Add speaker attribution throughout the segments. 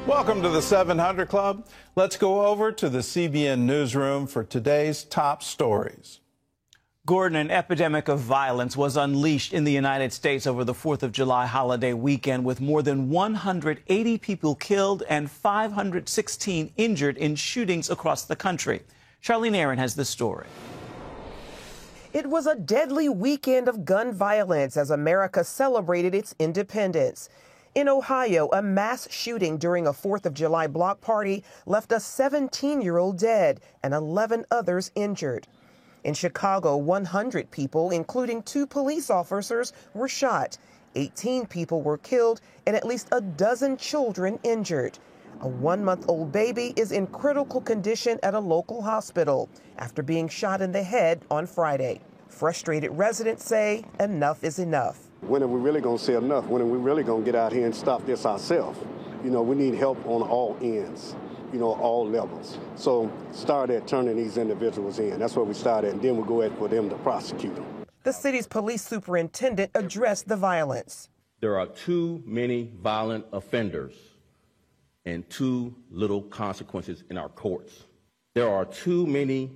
Speaker 1: Welcome to the 700 Club. Let's go over to the CBN newsroom for today's top stories.
Speaker 2: Gordon, an epidemic of violence was unleashed in the United States over the 4th of July holiday weekend, with more than 180 people killed and 516 injured in shootings across the country. Charlene Aaron has the story.
Speaker 3: It was a deadly weekend of gun violence as America celebrated its independence. In Ohio, a mass shooting during a 4th of July block party left a 17-year-old dead and 11 others injured. In Chicago, 100 people, including 2 police officers, were shot. 18 people were killed and at least a dozen children injured. A 1-month-old baby is in critical condition at a local hospital after being shot in the head on Friday. Frustrated residents say enough is enough.
Speaker 4: When are we really going to say enough? When are we really going to get out here and stop this ourselves? You know, we need help on all ends, you know, all levels. So start at turning these individuals in. That's where we started, and then we go ahead for them to prosecute them.
Speaker 3: The city's police superintendent addressed the violence.
Speaker 5: There are too many violent offenders and too little consequences in our courts. There are too many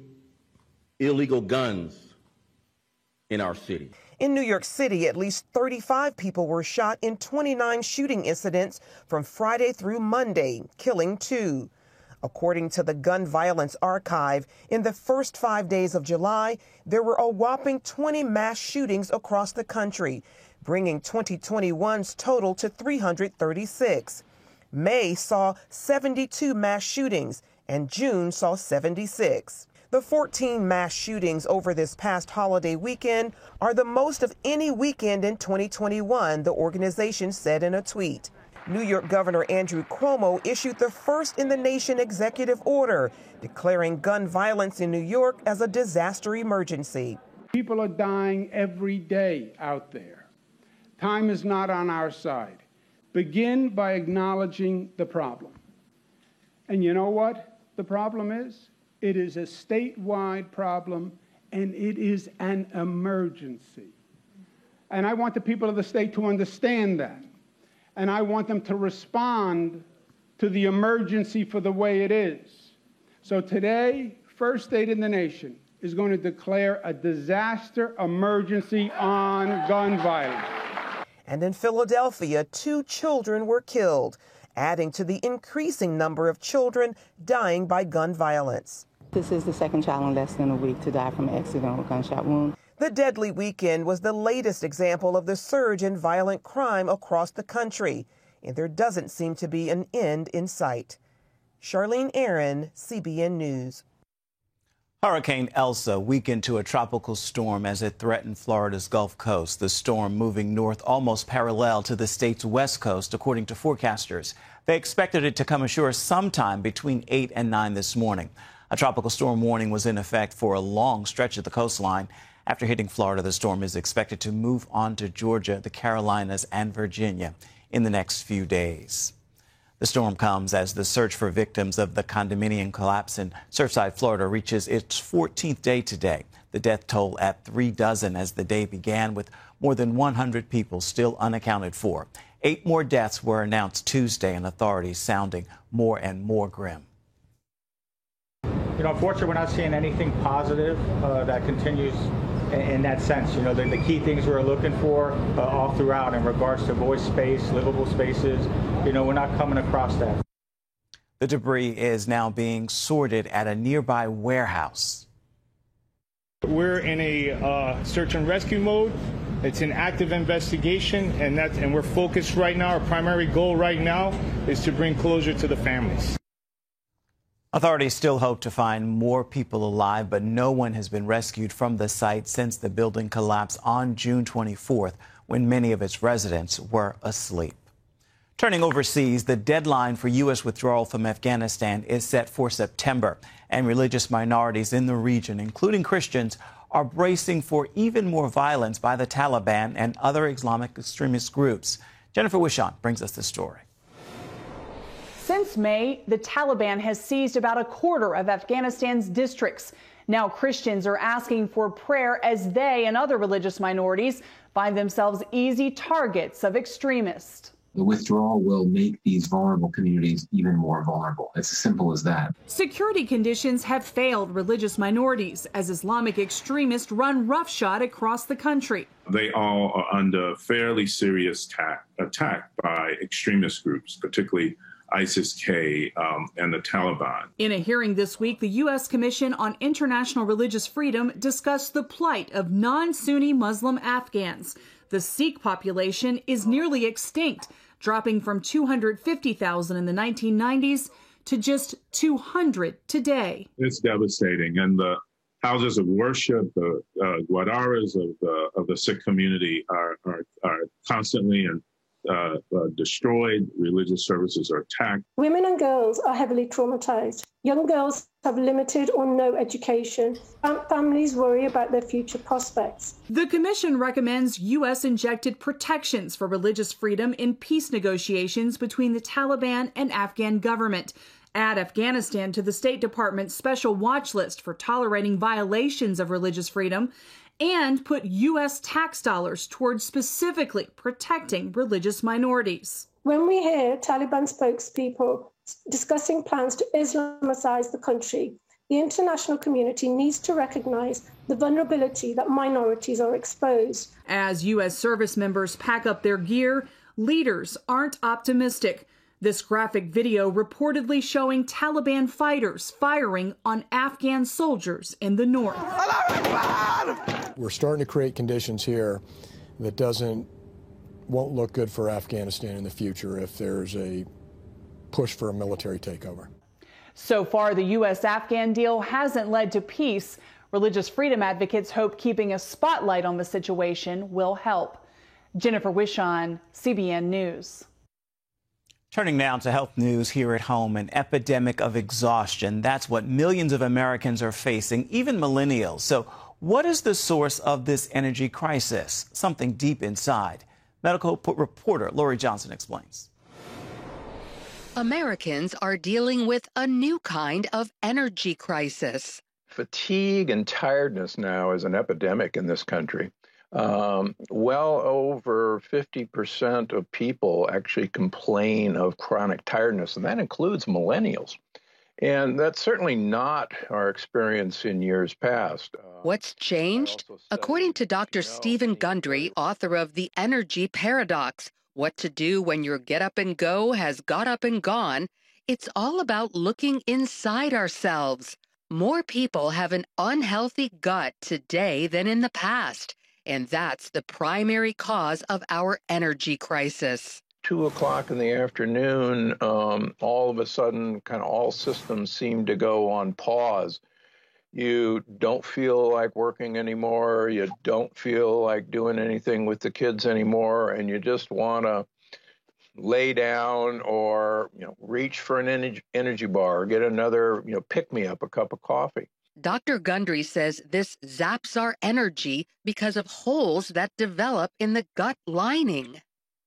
Speaker 5: illegal guns in our city.
Speaker 3: In New York City, at least 35 people were shot in 29 shooting incidents from Friday through Monday, killing 2. According to the Gun Violence Archive, in the first 5 days of July, there were a whopping 20 mass shootings across the country, bringing 2021's total to 336. May saw 72 mass shootings, and June saw 76. The 14 mass shootings over this past holiday weekend are the most of any weekend in 2021, the organization said in a tweet. New York Governor Andrew Cuomo issued the first in the nation executive order declaring gun violence in New York as a disaster emergency.
Speaker 6: People are dying every day out there. Time is not on our side. Begin by acknowledging the problem. And you know what the problem is? It is a statewide problem, and it is an emergency. And I want the people of the state to understand that. And I want them to respond to the emergency for the way it is. So today, first state in the nation is going to declare a disaster emergency on gun violence.
Speaker 3: And in Philadelphia, 2 children were killed, adding to the increasing number of children dying by gun violence.
Speaker 7: This is the second child in less than a week to die from an accidental gunshot wound.
Speaker 3: The deadly weekend was the latest example of the surge in violent crime across the country, and there doesn't seem to be an end in sight. Charlene Aaron, CBN News.
Speaker 2: Hurricane Elsa weakened to a tropical storm as it threatened Florida's Gulf Coast. The storm moving north almost parallel to the state's west coast, according to forecasters. They expected it to come ashore sometime between 8 and 9 this morning. A tropical storm warning was in effect for a long stretch of the coastline. After hitting Florida, the storm is expected to move on to Georgia, the Carolinas, and Virginia in the next few days. The storm comes as the search for victims of the condominium collapse in Surfside, Florida, reaches its 14th day today. The death toll at 36 as the day began, with more than 100 people still unaccounted for. 8 more deaths were announced Tuesday, and authorities sounding more and more grim.
Speaker 8: You know, unfortunately, we're not seeing anything positive that continues in that sense. You know, the key things we're looking for all throughout in regards to voice space, livable spaces, you know, we're not coming across that.
Speaker 2: The debris is now being sorted at a nearby warehouse.
Speaker 9: We're in a search and rescue mode. It's an active investigation, and we're focused right now. Our primary goal right now is to bring closure to the families.
Speaker 2: Authorities still hope to find more people alive, but no one has been rescued from the site since the building collapsed on June 24th, when many of its residents were asleep. Turning overseas, the deadline for U.S. withdrawal from Afghanistan is set for September, and religious minorities in the region, including Christians, are bracing for even more violence by the Taliban and other Islamic extremist groups. Jennifer Wishon brings us the story.
Speaker 10: Since May, the Taliban has seized about a quarter of Afghanistan's districts. Now Christians are asking for prayer as they and other religious minorities find themselves easy targets of extremists.
Speaker 11: The withdrawal will make these vulnerable communities even more vulnerable. It's as simple as that.
Speaker 10: Security conditions have failed religious minorities as Islamic extremists run roughshod across the country.
Speaker 12: They all are under fairly serious attack by extremist groups, particularly ISIS-K and the Taliban.
Speaker 10: In a hearing this week, the U.S. Commission on International Religious Freedom discussed the plight of non-Sunni Muslim Afghans. The Sikh population is nearly extinct, dropping from 250,000 in the 1990s to just 200 today.
Speaker 12: It's devastating, and the houses of worship, the guardaras of the Sikh community are constantly destroyed. Religious services are attacked.
Speaker 13: Women and girls are heavily traumatized. Young girls have limited or no education. Families worry about their future prospects.
Speaker 10: The commission recommends U.S. injected protections for religious freedom in peace negotiations between the Taliban and Afghan government. Add Afghanistan to the State Department's special watch list for tolerating violations of religious freedom, and put U.S. tax dollars towards specifically protecting religious minorities.
Speaker 13: When we hear Taliban spokespeople discussing plans to Islamicize the country, the international community needs to recognize the vulnerability that minorities are exposed.
Speaker 10: As U.S. service members pack up their gear, leaders aren't optimistic. This graphic video reportedly showing Taliban fighters firing on Afghan soldiers in the north.
Speaker 14: We're starting to create conditions here that won't look good for Afghanistan in the future if there's a push for a military takeover.
Speaker 10: So far, the U.S.-Afghan deal hasn't led to peace. Religious freedom advocates hope keeping a spotlight on the situation will help. Jennifer Wishon, CBN News.
Speaker 2: Turning now to health news here at home, an epidemic of exhaustion. That's what millions of Americans are facing, even millennials. So what is the source of this energy crisis? Something deep inside. Medical reporter Lori Johnson explains.
Speaker 15: Americans are dealing with a new kind of energy crisis.
Speaker 16: Fatigue and tiredness now is an epidemic in this country. Well over 50% of people actually complain of chronic tiredness, and that includes millennials. And that's certainly not our experience in years past.
Speaker 15: What's changed? According to Dr. Stephen Gundry, author of The Energy Paradox, What to Do When Your Get Up and Go Has Got Up and Gone, it's all about looking inside ourselves. More people have an unhealthy gut today than in the past. And that's the primary cause of our energy crisis.
Speaker 16: 2 o'clock in the afternoon, all of a sudden, kind of all systems seem to go on pause. You don't feel like working anymore. You don't feel like doing anything with the kids anymore. And you just want to lay down or reach for an energy bar or get another pick-me-up, a cup of coffee.
Speaker 15: Dr. Gundry says this zaps our energy because of holes that develop in the gut lining.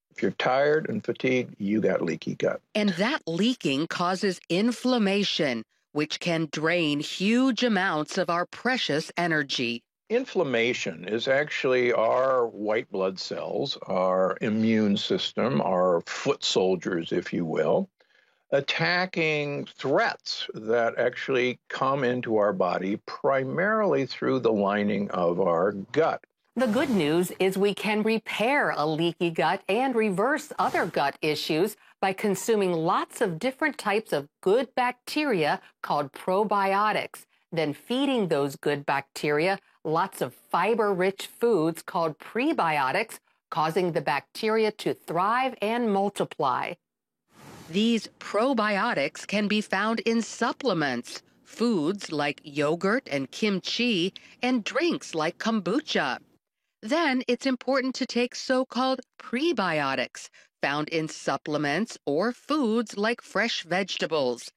Speaker 16: If you're tired and fatigued, you got leaky gut.
Speaker 15: And that leaking causes inflammation, which can drain huge amounts of our precious energy.
Speaker 16: Inflammation is actually our white blood cells, our immune system, our foot soldiers, if you will, attacking threats that actually come into our body primarily through the lining of our gut.
Speaker 15: The good news is we can repair a leaky gut and reverse other gut issues by consuming lots of different types of good bacteria called probiotics, then feeding those good bacteria lots of fiber-rich foods called prebiotics, causing the bacteria to thrive and multiply. These probiotics can be found in supplements, foods like yogurt and kimchi, and drinks like kombucha. Then it's important to take so-called prebiotics, found in supplements or foods like fresh vegetables.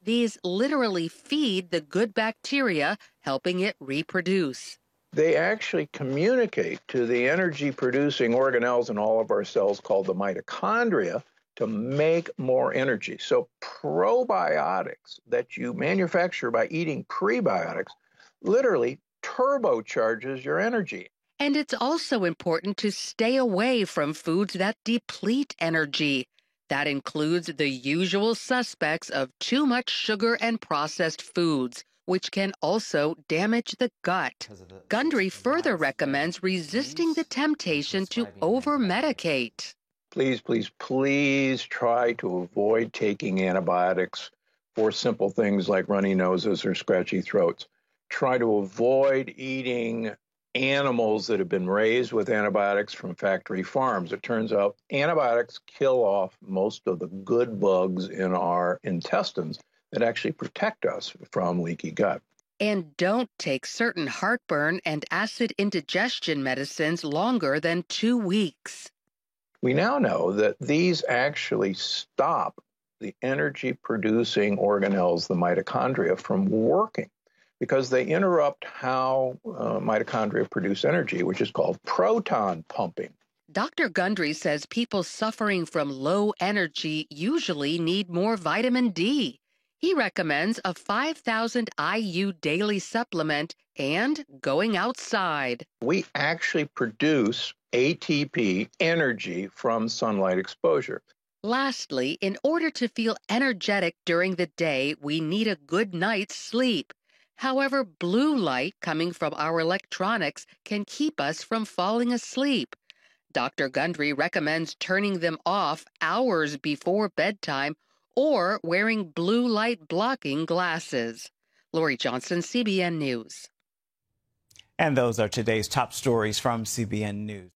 Speaker 15: These literally feed the good bacteria, helping it reproduce.
Speaker 16: They actually communicate to the energy-producing organelles in all of our cells called the mitochondria to make more energy. So probiotics that you manufacture by eating prebiotics literally turbocharges your energy.
Speaker 15: And it's also important to stay away from foods that deplete energy. That includes the usual suspects of too much sugar and processed foods, which can also damage the gut. Gundry further recommends resisting the temptation to over-medicate.
Speaker 16: Please, please, please try to avoid taking antibiotics for simple things like runny noses or scratchy throats. Try to avoid eating animals that have been raised with antibiotics from factory farms. It turns out antibiotics kill off most of the good bugs in our intestines that actually protect us from leaky gut.
Speaker 15: And don't take certain heartburn and acid indigestion medicines longer than 2 weeks.
Speaker 16: We now know that these actually stop the energy-producing organelles, the mitochondria, from working because they interrupt how mitochondria produce energy, which is called proton pumping.
Speaker 15: Dr. Gundry says people suffering from low energy usually need more vitamin D. He recommends a 5,000 IU daily supplement and going outside.
Speaker 16: We actually produce ATP, energy, from sunlight exposure.
Speaker 15: Lastly, in order to feel energetic during the day, we need a good night's sleep. However, blue light coming from our electronics can keep us from falling asleep. Dr. Gundry recommends turning them off hours before bedtime or wearing blue light blocking glasses. Lori Johnson, CBN News.
Speaker 2: And those are today's top stories from CBN News.